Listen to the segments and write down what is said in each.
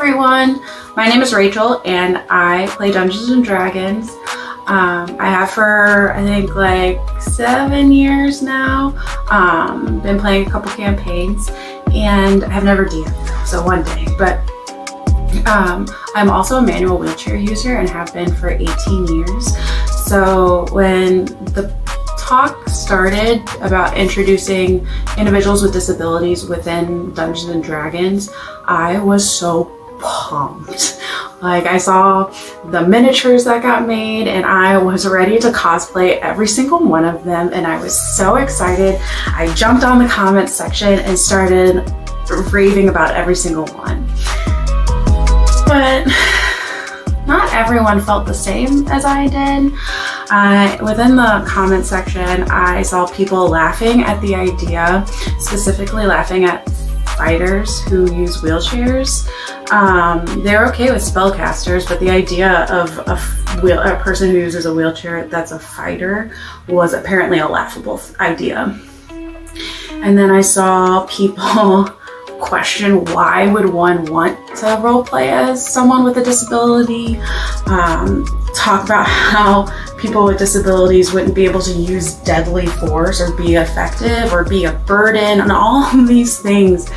everyone, my name is Rachel and I play Dungeons and Dragons. I have for I think like 7 years now. Been playing a couple campaigns and I've never DM'd, so one day. But I'm also a manual wheelchair user and have been for 18 years. So when the talk started about introducing individuals with disabilities within Dungeons and Dragons, I was so pumped. Like, I saw the miniatures that got made and I was ready to cosplay every single one of them, and I was so excited. I jumped on the comments section and started raving about every single one. But not everyone felt the same as I did. Within the comment section, I saw people laughing at the idea, specifically laughing at fighters who use wheelchairs. They're okay with spellcasters, but the idea of a person who uses a wheelchair that's a fighter was apparently a laughable idea. And then I saw people question, why would one want to roleplay as someone with a disability? Talk about how people with disabilities wouldn't be able to use deadly force or be effective or be a burden, and all of these things.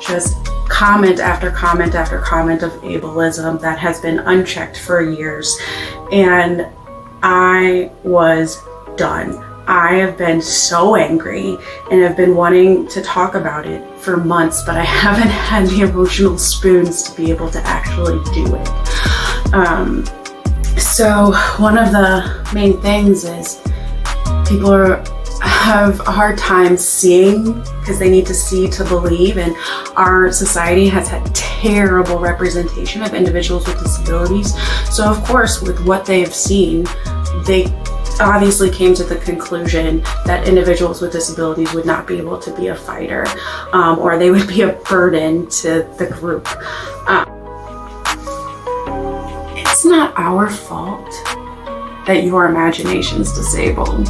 Just comment after comment after comment of ableism that has been unchecked for years. And I was done. I have been so angry and have been wanting to talk about it for months, but I haven't had the emotional spoons to be able to actually do it. So one of the main things is people have a hard time seeing, because they need to see to believe, and our society has had terrible representation of individuals with disabilities. So of course, with what they've seen, they obviously came to the conclusion that individuals with disabilities would not be able to be a fighter, or they would be a burden to the group. It's not our fault that your imagination's disabled.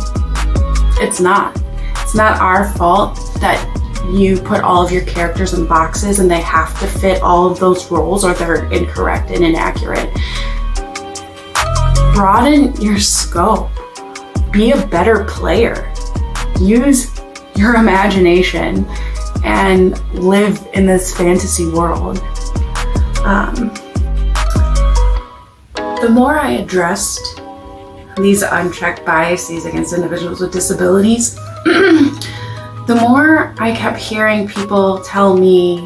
It's not. It's not our fault that you put all of your characters in boxes and they have to fit all of those roles, or they're incorrect and inaccurate. Broaden your scope. Be a better player. Use your imagination and live in this fantasy world. The more I addressed these unchecked biases against individuals with disabilities, the more I kept hearing people tell me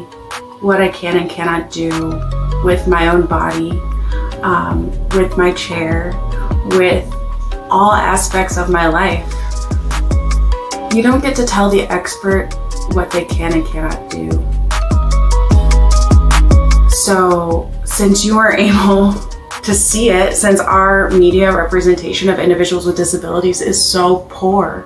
what I can and cannot do with my own body, with my chair, with all aspects of my life. You don't get to tell the expert what they can and cannot do. So since you are able to see it, since our media representation of individuals with disabilities is so poor,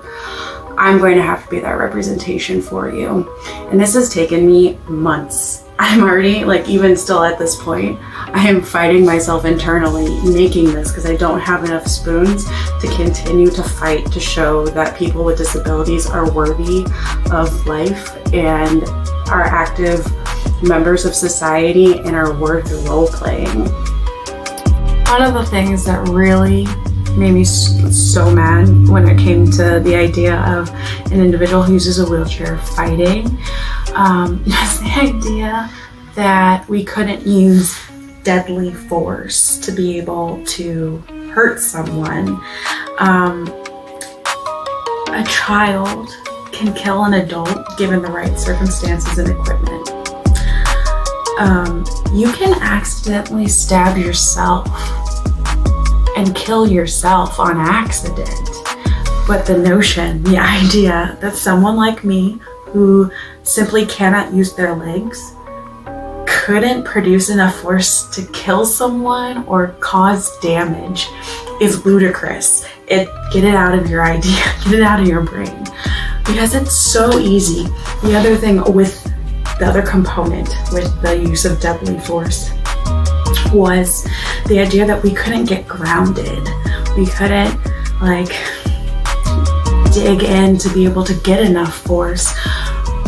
I'm going to have to be that representation for you. And this has taken me months. I'm already, like, even still at this point, I am fighting myself internally making this, because I don't have enough spoons to continue to fight to show that people with disabilities are worthy of life and are active members of society and are worth role playing. One of the things that really made me so mad when it came to the idea of an individual who uses a wheelchair fighting was the idea that we couldn't use deadly force to be able to hurt someone. A child can kill an adult given the right circumstances and equipment. You can accidentally stab yourself and kill yourself on accident. But the notion, the idea that someone like me, who simply cannot use their legs, couldn't produce enough force to kill someone or cause damage is ludicrous. Get it out of your idea, get it out of your brain, because it's so easy. The other thing with the other component with the use of deadly force was the idea that we couldn't get grounded. We couldn't, like, dig in to be able to get enough force.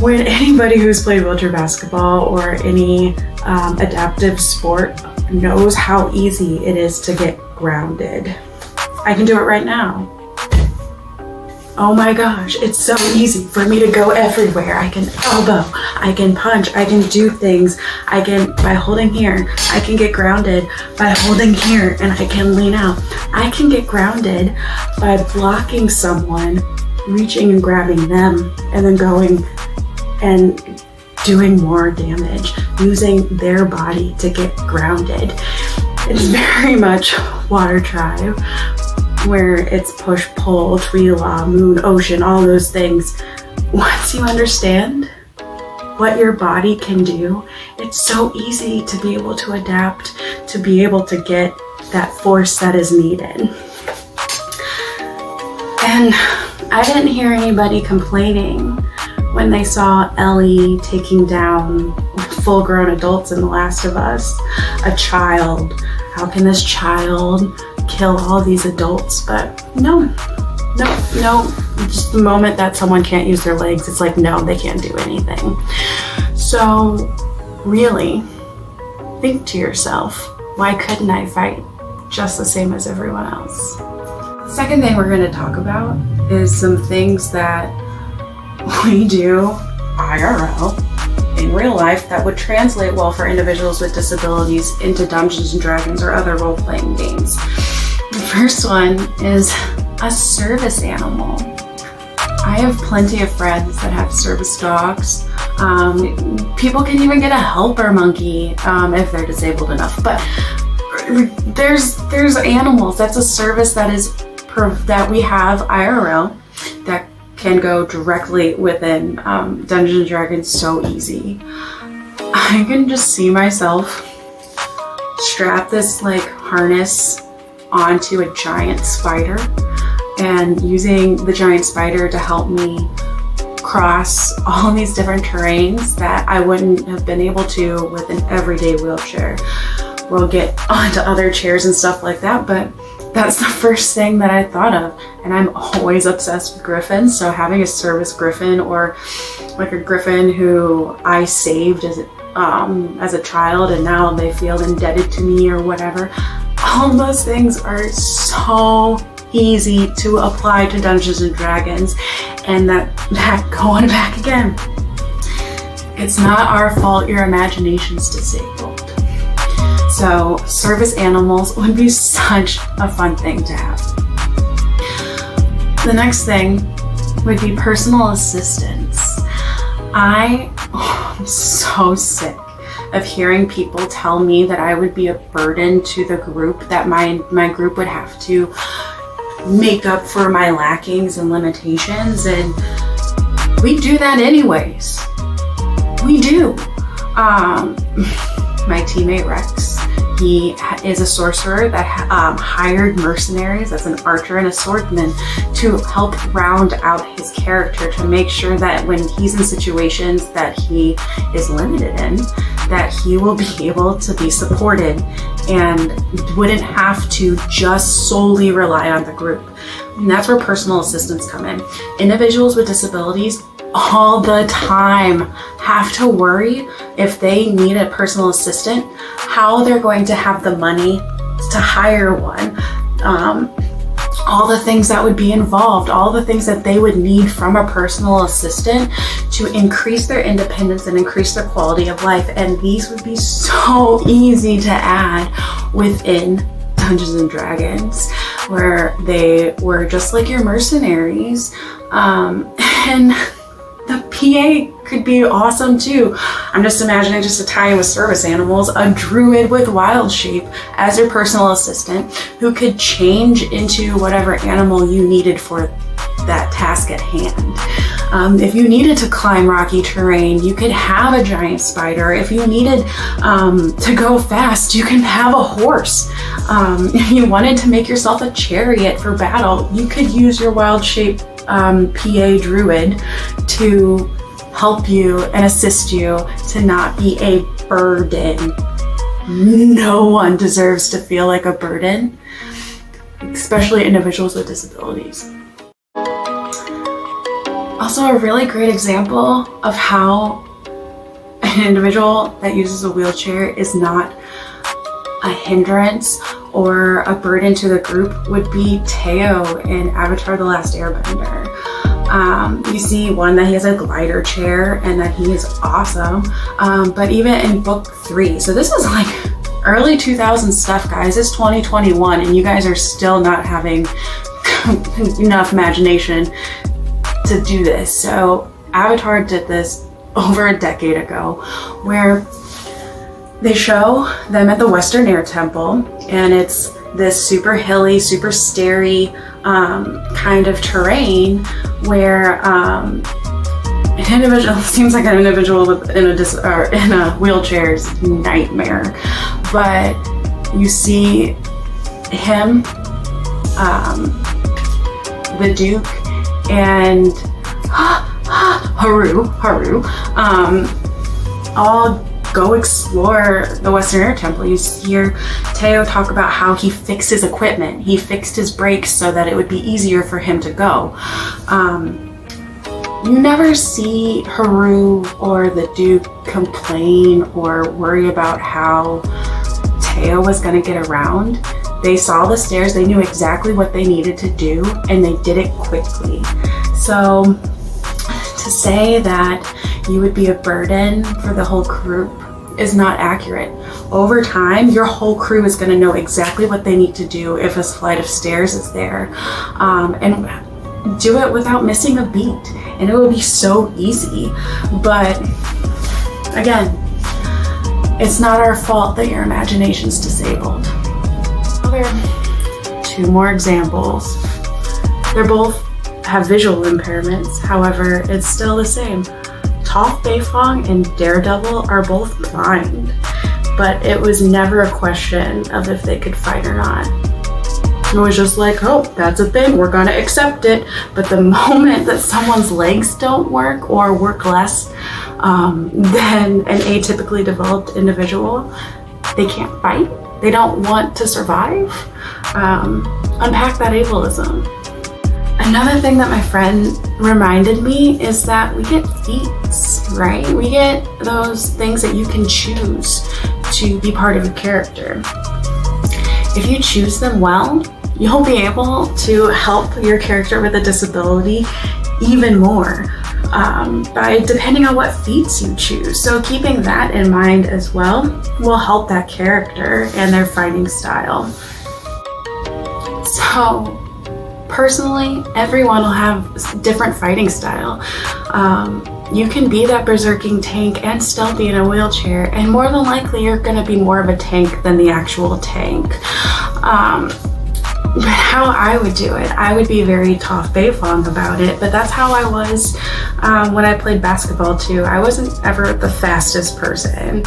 When anybody who's played wheelchair basketball or any adaptive sport knows how easy it is to get grounded. I can do it right now. Oh my gosh, it's so easy for me to go everywhere. I can elbow, I can punch, I can do things. By holding here, I can get grounded by holding here and I can lean out. I can get grounded by blocking someone, reaching and grabbing them, and then going and doing more damage, using their body to get grounded. It's very much Water Tribe, where it's push, pull, tree law, moon, ocean, all those things. Once you understand what your body can do, it's so easy to be able to adapt, to be able to get that force that is needed. And I didn't hear anybody complaining when they saw Ellie taking down full-grown adults in The Last of Us. A child, how can this child kill all these adults? But no. Just the moment that someone can't use their legs, it's like, no, they can't do anything. So really, think to yourself, why couldn't I fight just the same as everyone else? The second thing we're going to talk about is some things that we do IRL in real life that would translate well for individuals with disabilities into Dungeons and Dragons or other role-playing games. The first one is a service animal. I have plenty of friends that have service dogs. People can even get a helper monkey if they're disabled enough. But there's animals. That's a service that we have IRL that can go directly within Dungeons and Dragons so easy. I can just see myself strap this like harness onto a giant spider and using the giant spider to help me cross all these different terrains that I wouldn't have been able to with an everyday wheelchair. We'll get onto other chairs and stuff like that, but that's the first thing that I thought of. And I'm always obsessed with griffins, so having a service griffin or like a griffin who I saved as a child and now they feel indebted to me or whatever, all those things are so easy to apply to Dungeons and Dragons. And that going back again, it's not our fault your imagination's disabled. So service animals would be such a fun thing to have. The next thing would be personal assistants. I'm so sick of hearing people tell me that I would be a burden to the group, that my group would have to make up for my lackings and limitations, and we do that anyways. We do. My teammate Rex, he is a sorcerer that hired mercenaries, that's an archer and a swordsman, to help round out his character, to make sure that when he's in situations that he is limited in, that he will be able to be supported and wouldn't have to just solely rely on the group. And that's where personal assistants come in. Individuals with disabilities all the time have to worry if they need a personal assistant, how they're going to have the money to hire one, all the things that would be involved, all the things that they would need from a personal assistant to increase their independence and increase their quality of life. And these would be so easy to add within Dungeons and Dragons, where they were just like your mercenaries, and the PA could be awesome too. I'm just imagining just a tie-in with service animals, a druid with wild shape as your personal assistant who could change into whatever animal you needed for that task at hand. If you needed to climb rocky terrain, you could have a giant spider. If you needed to go fast, you can have a horse. If you wanted to make yourself a chariot for battle, you could use your wild shape PA druid to help you and assist you to not be a burden. No one deserves to feel like a burden, especially individuals with disabilities. Also, a really great example of how an individual that uses a wheelchair is not a hindrance or a burden to the group would be Teo in Avatar: The Last Airbender. You see one that he has a glider chair and that he is awesome, but even in book 3, so this is like early 2000s stuff, guys. It's 2021 and you guys are still not having enough imagination to do this. So Avatar did this over a decade ago, where they show them at the Western Air Temple, and it's this super hilly, super starry kind of terrain where an individual seems like an individual in a wheelchair's nightmare, but you see him, the Duke, and Haru, all go explore the Western Air Temple. You hear Teo talk about how he fixed his equipment. He fixed his brakes so that it would be easier for him to go. You never see Haru or the Duke complain or worry about how Teo was going to get around. They saw the stairs, they knew exactly what they needed to do, and they did it quickly. So to say that you would be a burden for the whole group is not accurate. Over time, your whole crew is going to know exactly what they need to do if a flight of stairs is there, and do it without missing a beat, and it will be so easy. But again, it's not our fault that your imagination's disabled. Two more examples. They're both have visual impairments, however, it's still the same. Toph Beifong and Daredevil are both blind, but it was never a question of if they could fight or not. It was just like, oh, that's a thing, we're gonna accept it. But the moment that someone's legs don't work or work less than an atypically developed individual, they can't fight. They don't want to survive. Unpack that ableism. Another thing that my friend reminded me is that we get feats, right? We get those things that you can choose to be part of your character. If you choose them well, you'll be able to help your character with a disability even more by depending on what feats you choose. So keeping that in mind as well will help that character and their fighting style. So personally, everyone will have different fighting style. You can be that berserking tank and still be in a wheelchair, and more than likely you're going to be more of a tank than the actual tank. But how I would do it, I would be very Toph Beifong about it, but that's how I was when I played basketball too. I wasn't ever the fastest person.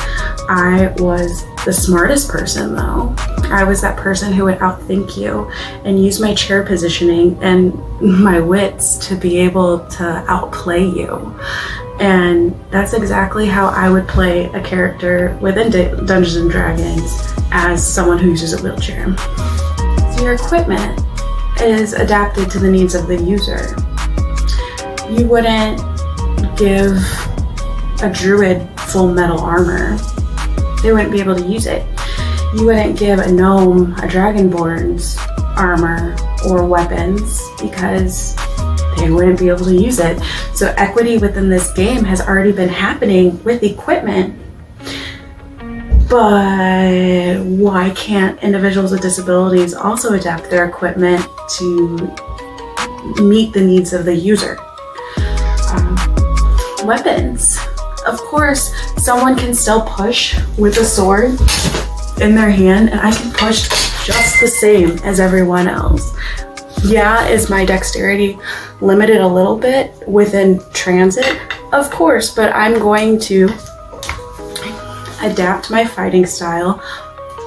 I was the smartest person though. I was that person who would outthink you and use my chair positioning and my wits to be able to outplay you. And that's exactly how I would play a character within Dungeons and Dragons as someone who uses a wheelchair. So your equipment is adapted to the needs of the user. You wouldn't give a druid full metal armor. They wouldn't be able to use it. You wouldn't give a gnome a dragonborn's armor or weapons because they wouldn't be able to use it. So equity within this game has already been happening with equipment. But why can't individuals with disabilities also adapt their equipment to meet the needs of the user? Weapons. Of course, someone can still push with a sword in their hand, and I can push just the same as everyone else. Yeah, is my dexterity limited a little bit within transit? Of course, but I'm going to adapt my fighting style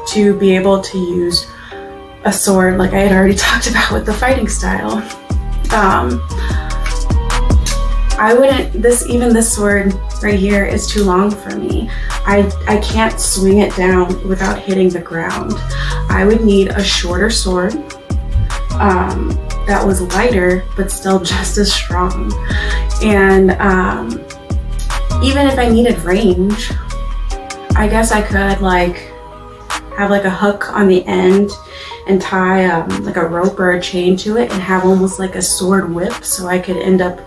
to be able to use a sword like I had already talked about with the fighting style. I wouldn't, even this sword right here is too long for me. I can't swing it down without hitting the ground. I would need a shorter sword that was lighter but still just as strong. And even if I needed range, I guess I could like have like a hook on the end and tie like a rope or a chain to it and have almost like a sword whip, so I could end up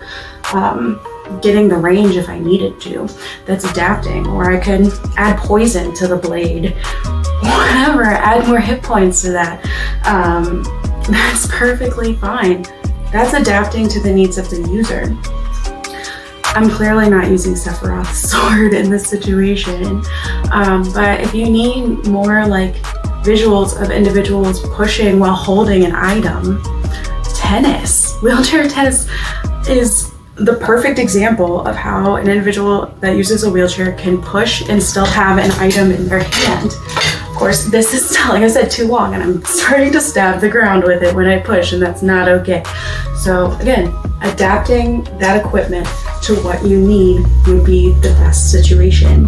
getting the range if I needed to. That's adapting. Or I could add poison to the blade, whatever, add more hit points to that. That's perfectly fine. That's adapting to the needs of the user. I'm clearly not using Sephiroth's sword in this situation, but if you need more like visuals of individuals pushing while holding an item, tennis, wheelchair tennis is the perfect example of how an individual that uses a wheelchair can push and still have an item in their hand. Of course, this is still, like I said, too long, and I'm starting to stab the ground with it when I push, and that's not okay. So again, adapting that equipment to what you need would be the best situation.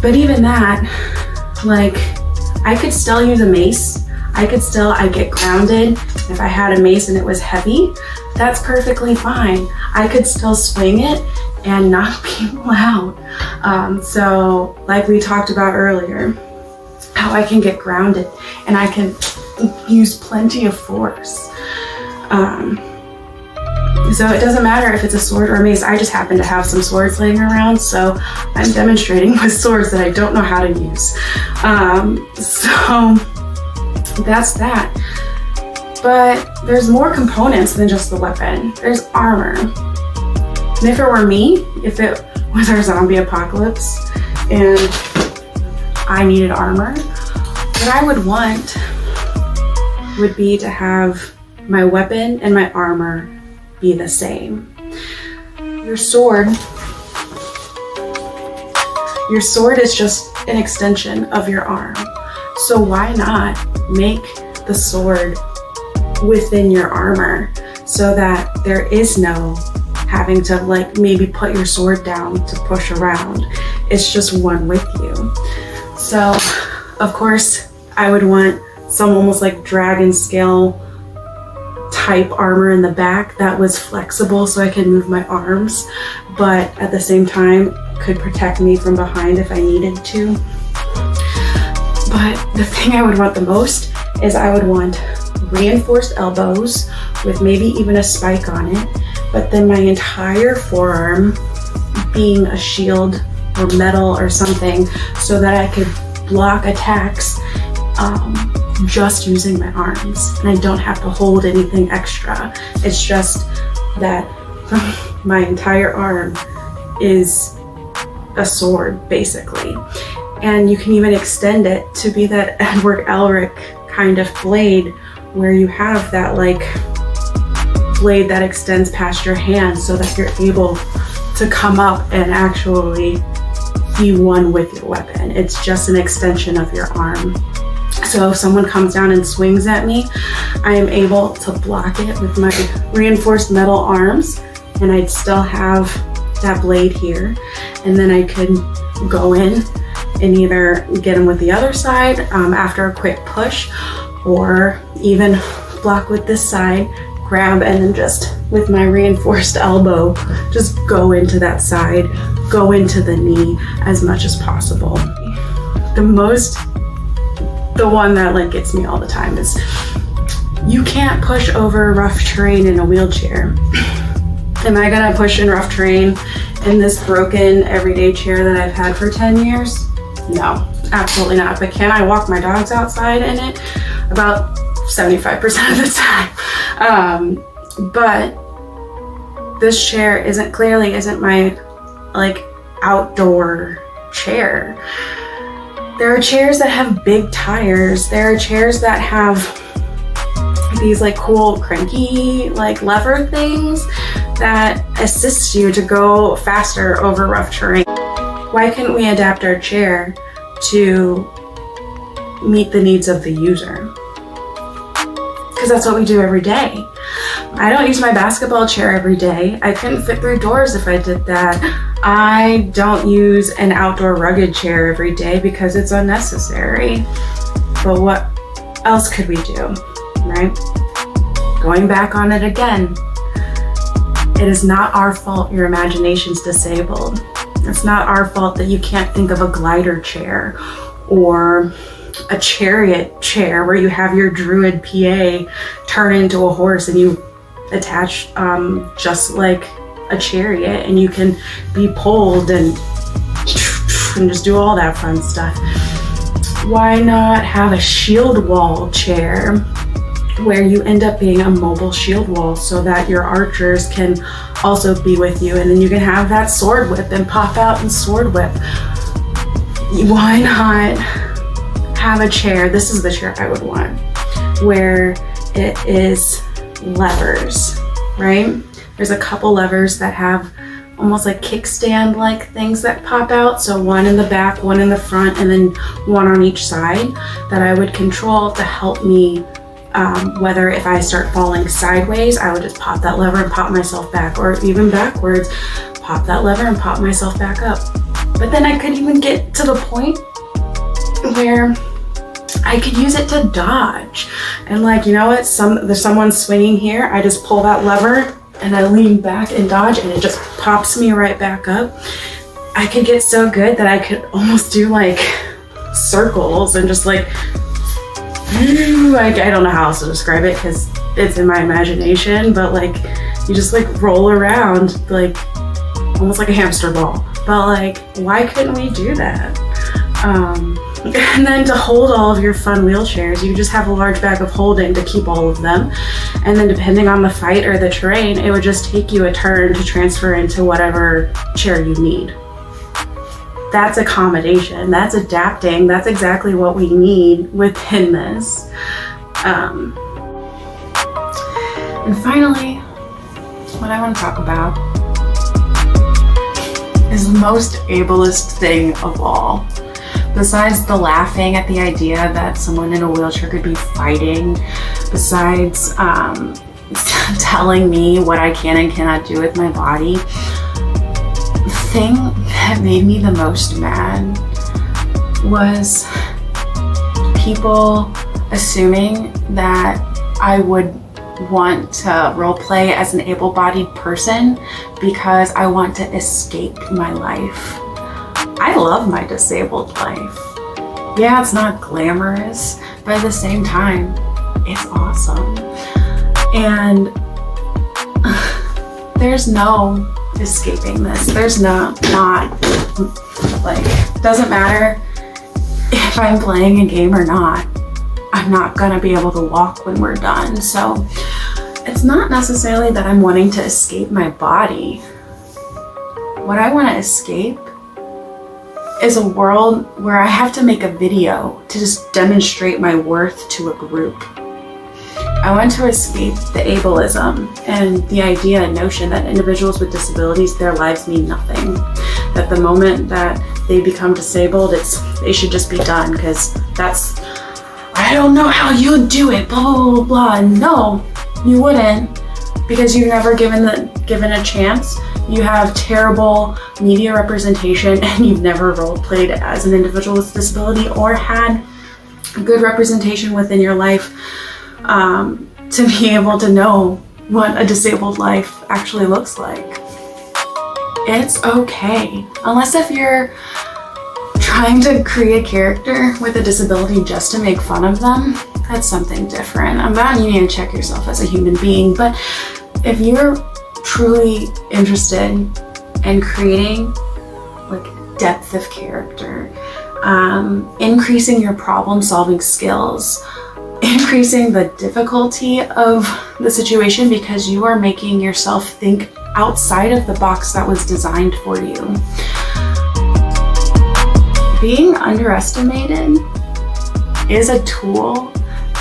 But even that, like, I could still use a mace. I'd get grounded. If I had a mace and it was heavy, that's perfectly fine. I could still swing it and knock people out. So like we talked about earlier, how I can get grounded and I can use plenty of force. So it doesn't matter if it's a sword or a mace. I just happen to have some swords laying around, so I'm demonstrating with swords that I don't know how to use. So that's that. But there's more components than just the weapon. There's armor. And if it were me, if it was our zombie apocalypse and I needed armor, what I would want would be to have my weapon and my armor be the same. Your sword is just an extension of your arm. So why not make the sword within your armor so that there is no having to like maybe put your sword down to push around. It's just one with you. So of course I would want some almost like dragon scale type armor in the back that was flexible so I could move my arms, but at the same time could protect me from behind if I needed to. But the thing I would want the most is I would want reinforced elbows with maybe even a spike on it, but then my entire forearm being a shield or metal or something so that I could block attacks just using my arms, and I don't have to hold anything extra. It's just that my entire arm is a sword basically, and you can even extend it to be that Edward Elric kind of blade where you have that like blade that extends past your hand so that you're able to come up and actually be one with your weapon. It's just an extension of your arm. So if someone comes down and swings at me, I am able to block it with my reinforced metal arms, and I'd still have that blade here. And then I could go in and either get them with the other side after a quick push, or even block with this side, grab, and then just with my reinforced elbow, just go into that side, go into the knee as much as possible. The one that like gets me all the time is you can't push over rough terrain in a wheelchair. Am I gonna push in rough terrain in this broken everyday chair that I've had for 10 years? No, absolutely not. But can I walk my dogs outside in it? About 75% of the time. But this chair isn't my like outdoor chair. There are chairs that have big tires. There are chairs that have these like cool cranky like lever things that assist you to go faster over rough terrain. Why couldn't we adapt our chair to meet the needs of the user? Because that's what we do every day. I don't use my basketball chair every day. I couldn't fit through doors if I did that. I don't use an outdoor rugged chair every day because it's unnecessary. But what else could we do, right? Going back on it again. It is not our fault your imagination's disabled. It's not our fault that you can't think of a glider chair or a chariot chair where you have your druid PA turn into a horse and you attach just like a chariot, and you can be pulled and just do all that fun stuff. Why not have a shield wall chair where you end up being a mobile shield wall so that your archers can also be with you, and then you can have that sword whip and pop out and sword whip. Why not have a chair, this is the chair I would want, where it is levers, right? There's a couple levers that have almost like kickstand like things that pop out. So one in the back, one in the front, and then one on each side that I would control to help me, whether if I start falling sideways, I would just pop that lever and pop myself back, or even backwards, pop that lever and pop myself back up. But then I could even get to the point where I could use it to dodge. And like, you know what, there's someone swinging here, I just pull that lever and I lean back and dodge, and it just pops me right back up. I could get so good that I could almost do like circles and just like, I don't know how else to describe it because it's in my imagination, but like you just like roll around like almost like a hamster ball. But like, why couldn't we do that? And then to hold all of your fun wheelchairs, you just have a large bag of holding to keep all of them. And then depending on the fight or the terrain, it would just take you a turn to transfer into whatever chair you need. That's accommodation, that's adapting, that's exactly what we need within this. And finally, what I want to talk about is the most ableist thing of all. Besides the laughing at the idea that someone in a wheelchair could be fighting, besides telling me what I can and cannot do with my body, the thing that made me the most mad was people assuming that I would want to roleplay as an able-bodied person because I want to escape my life. I love my disabled life. Yeah, it's not glamorous, but at the same time, it's awesome. And there's no escaping this. There's not like, doesn't matter if I'm playing a game or not, I'm not gonna be able to walk when we're done. So it's not necessarily that I'm wanting to escape my body. What I want to escape is a world where I have to make a video to just demonstrate my worth to a group. I want to escape the ableism and the idea and notion that individuals with disabilities, their lives mean nothing. That the moment that they become disabled, they should just be done because that's, I don't know how you'd do it, blah, blah, blah, blah. No, you wouldn't, because you've never given a chance. You have terrible media representation and you've never role played as an individual with disability or had good representation within your life to be able to know what a disabled life actually looks like. It's okay. Unless if you're trying to create a character with a disability just to make fun of them, that's something different. I'm not, you need to check yourself as a human being, but if you're truly interested in creating like depth of character, increasing your problem solving skills, increasing the difficulty of the situation because you are making yourself think outside of the box that was designed for you. Being underestimated is a tool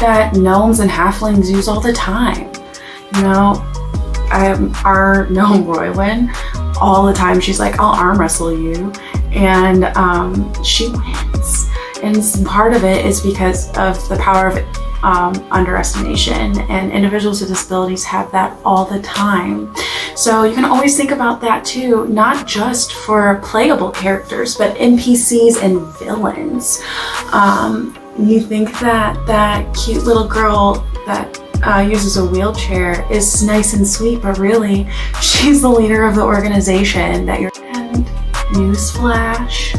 that gnomes and halflings use all the time. You know, our gnome Roywyn, all the time she's like, I'll arm wrestle you, and she wins. And part of it is because of the power of underestimation, and individuals with disabilities have that all the time. So you can always think about that too, not just for playable characters, but NPCs and villains. You think that that cute little girl that uses a wheelchair is nice and sweet, but really, she's the leader of the organization that you're. And newsflash,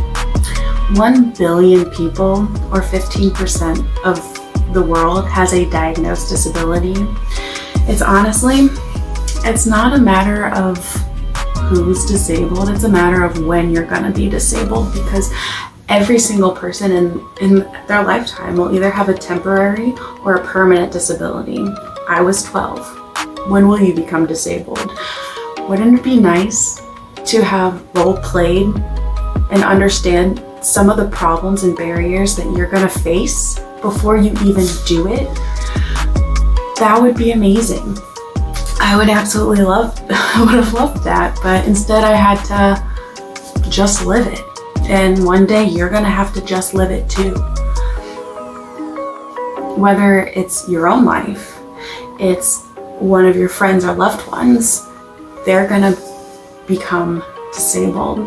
1 billion people, or 15% of the world, has a diagnosed disability. It's honestly, it's not a matter of who's disabled, it's a matter of when you're gonna be disabled, because every single person in their lifetime will either have a temporary or a permanent disability. I was 12. When will you become disabled? Wouldn't it be nice to have role played and understand some of the problems and barriers that you're gonna face before you even do it? That would be amazing. I would absolutely I would have loved that, but instead I had to just live it. And one day you're gonna have to just live it too. Whether it's your own life, it's one of your friends or loved ones, they're gonna become disabled.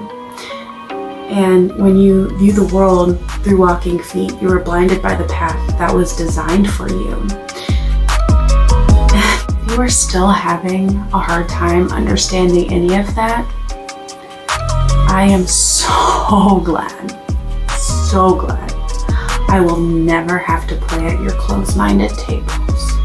And when you view the world through walking feet, you are blinded by the path that was designed for you. If you are still having a hard time understanding any of that, I am so glad I will never have to play at your closed-minded tables.